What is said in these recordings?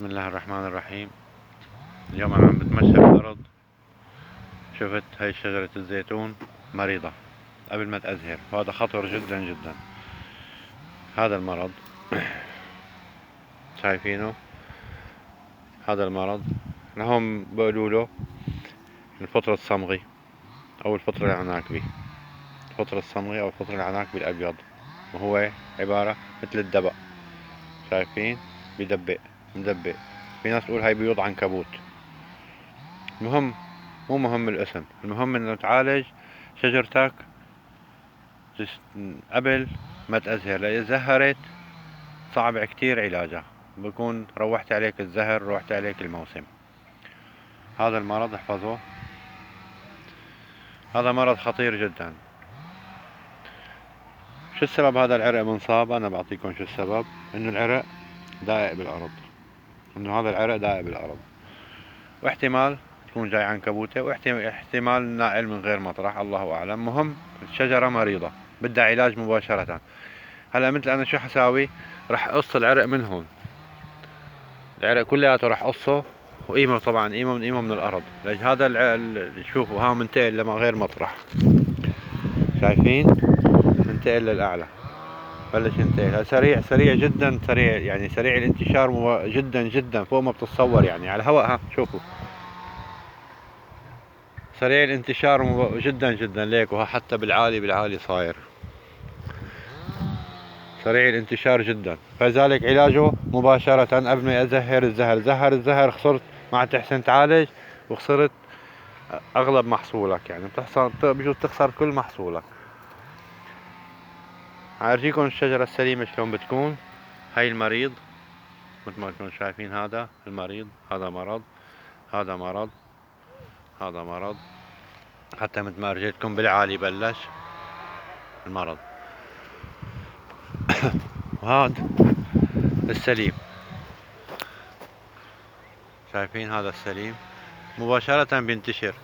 بسم الله الرحمن الرحيم. اليوم أنا عم بتمشى بالأرض، شفت هاي شجرة الزيتون مريضة قبل ما تأزهر، وهذا خطر جدا جدا. هذا المرض شايفينه، هذا المرض لهم بيقولوا له الفطر الصمغي أو الفطر العناكبي. الفطر الصمغي أو الفطر العناكبي الأبيض، وهو عبارة مثل الدبق، شايفين بيدبق مدبق. في ناس تقول هاي بيوض عنكبوت. المهم مو مهم الاسم، المهم انه تعالج شجرتك قبل ما تأزهر، لأن زهرت صعب كتير علاجها، بكون روحت عليك الزهر، روحت عليك الموسم. هذا المرض احفظوه، هذا مرض خطير جدا. شو السبب هذا العرق منصاب؟ انا بعطيكم شو السبب. انه العرق دايق بالارض، انه هذا العرق دايق بالارض، واحتمال تكون جاي عنكبوتة، واحتمال نائل من غير مطرح، الله اعلم. مهم الشجرة مريضة بدها علاج مباشرة. هلا مثل انا شو حساوي؟ رح اقص العرق من هون، العرق كلياته رح اقصه، وقيمه طبعا قيمه من الارض، لأن هذا شوفوا ها منتقل لما غير مطرح، شايفين منتقل للاعلى، بلش ينتقل سريع سريع جدا، سريع يعني سريع الانتشار جدا جدا فوق ما بتتصور، يعني على الهواء ها شوفوا سريع الانتشار جدا جدا ليك، وها حتى بالعالي صاير سريع الانتشار جدا. فلذلك علاجه مباشرة قبل ما يزهر الزهر. زهر الزهر خسرت، ما تحسن تعالج وخسرت اغلب محصولك، يعني بجوز تخسر كل محصولك. هورجيكم الشجرة السليمة شلون بتكون. هاي المريض مثل ما تكونوا شايفين، هذا المريض، هذا مرض، هذا مرض، هذا مرض، حتى مثل ما ارجيتكم بالعالي بلش المرض. وهذا السليم، شايفين هذا السليم مباشرة بينتشر.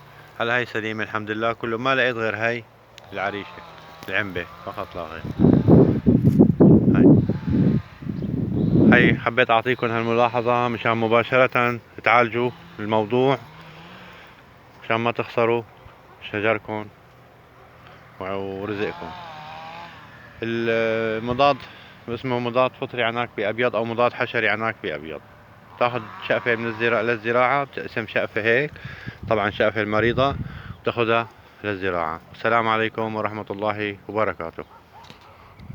هلا هاي سليمة الحمد لله كله، ما لقيت غير هاي العريشة العنبة فقط لا غير. هاي حبيت اعطيكم هالملاحظة مشان مباشرة تعالجوا الموضوع، مشان ما تخسروا شجركم ورزقكم. المضاد اسمه مضاد فطري عناكبي ابيض او مضاد حشري عناكبي ابيض. تاخذ شقفة من الزراعة للزراعة، بتقسم شقفة هيك، طبعا شقفة المريضة، وتاخذها للزراعة. السلام عليكم ورحمة الله وبركاته.